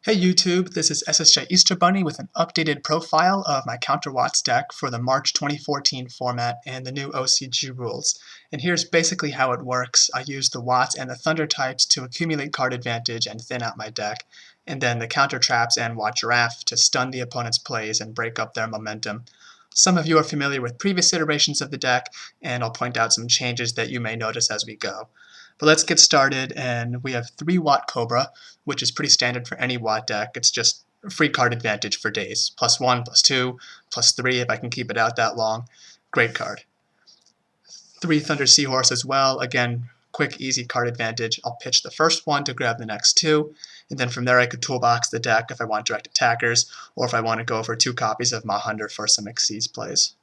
Hey YouTube, this is SSJ Easter Bunny with an updated profile of my Counter Watts deck for the March 2014 format and the new OCG rules. And here's basically how it works. I use the Watts and the Thunder types to accumulate card advantage and thin out my deck, and then the Counter Traps and Watt Giraffe to stun the opponent's plays and break up their momentum. Some of you are familiar with previous iterations of the deck, and I'll point out some changes that you may notice as we go. But let's get started, and we have 3 Watt Cobra, which is pretty standard for any Watt deck. It's just a free card advantage for days. +1, +2, +3 if I can keep it out that long. Great card. 3 Thunder Seahorse as well. Again, quick, easy card advantage. I'll pitch the first one to grab the next 2, and then from there I could toolbox the deck if I want direct attackers, or if I want to go for 2 copies of Mahunder for some Xyz plays.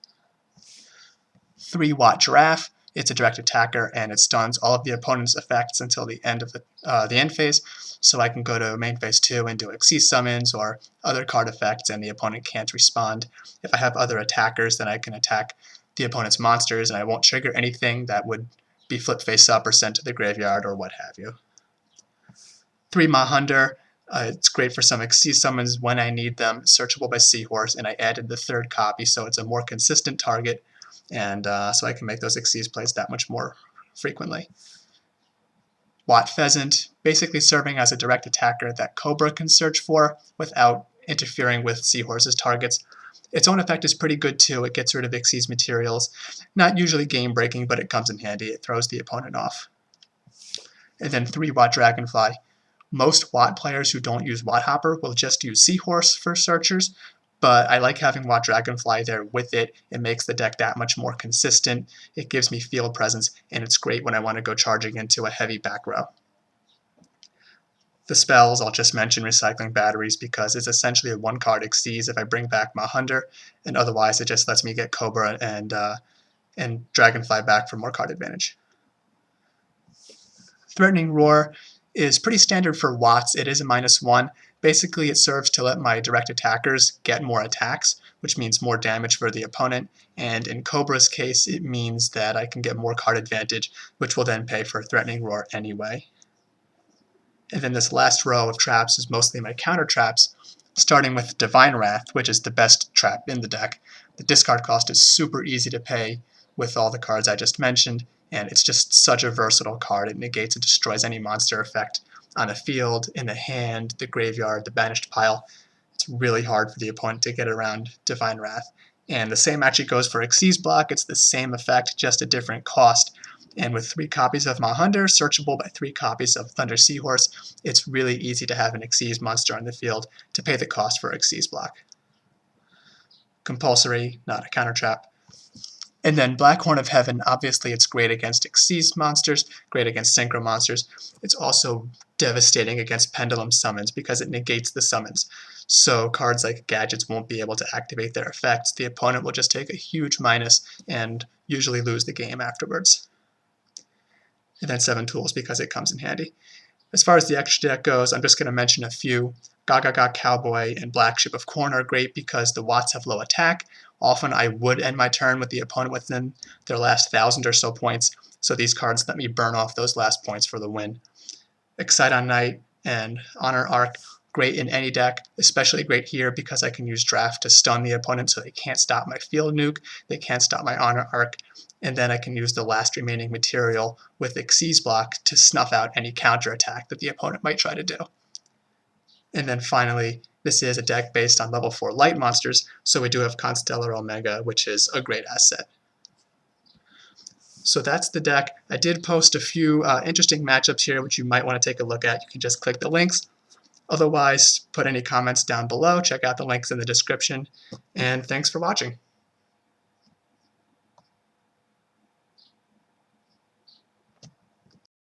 3 Watt Giraffe. It's a direct attacker, and it stuns all of the opponent's effects until the end of the end phase, so I can go to main phase 2 and do Xyz summons or other card effects, and the opponent can't respond. If I have other attackers, then I can attack the opponent's monsters, and I won't trigger anything that would be flipped face up or sent to the graveyard or what have you. 3 Mahunder. It's great for some Xyz summons when I need them, searchable by Seahorse, and I added the 3rd copy, so it's a more consistent target, and so I can make those Xyz plays that much more frequently. Watt Pheasant, basically serving as a direct attacker that Cobra can search for without interfering with Seahorse's targets. Its own effect is pretty good too. It gets rid of Xyz materials. Not usually game breaking, but it comes in handy. It throws the opponent off. And then 3 Watt Dragonfly. Most Watt players who don't use Watt Hopper will just use Seahorse for searchers, but I like having Watt Dragonfly there with it. It makes the deck that much more consistent. It gives me field presence, and it's great when I want to go charging into a heavy back row. The spells, I'll just mention Recycling Batteries because it's essentially a 1-card Xyz if I bring back Mahunder, and otherwise it just lets me get Cobra and Dragonfly back for more card advantage. Threatening Roar is pretty standard for Watts. It is a -1. Basically, it serves to let my direct attackers get more attacks, which means more damage for the opponent, and in Cobra's case, it means that I can get more card advantage, which will then pay for Threatening Roar anyway. And then this last row of traps is mostly my counter traps, starting with Divine Wrath, which is the best trap in the deck. The discard cost is super easy to pay with all the cards I just mentioned, and it's just such a versatile card. It negates and destroys any monster effect on the field, in the hand, the graveyard, the banished pile. It's really hard for the opponent to get around Divine Wrath. And the same actually goes for Xyz block. It's the same effect, just a different cost. And with 3 copies of Mahunder, searchable by 3 copies of Thunder Seahorse, it's really easy to have an Xyz monster on the field to pay the cost for Xyz block. Compulsory, not a counter trap. And then Black Horn of Heaven, obviously it's great against Xyz monsters, great against Synchro monsters. It's also devastating against Pendulum summons because it negates the summons. So cards like Gadgets won't be able to activate their effects. The opponent will just take a huge minus and usually lose the game afterwards. And then 7 Tools because it comes in handy. As far as the extra deck goes, I'm just going to mention a few. Gaga Cowboy and Black Ship of Corn are great because the Watts have low attack. Often I would end my turn with the opponent within their last 1,000 or so points, so these cards let me burn off those last points for the win. Excite on Night and Honor Arc, great in any deck, especially great here because I can use Draft to stun the opponent so they can't stop my Field Nuke, they can't stop my Honor Arc, and then I can use the last remaining material with Xyz block to snuff out any counterattack that the opponent might try to do. And then finally, this is a deck based on level 4 light monsters, so we do have Constellar Omega, which is a great asset. So that's the deck. I did post a few interesting matchups here, which you might want to take a look at. You can just click the links. Otherwise, put any comments down below. Check out the links in the description. And thanks for watching.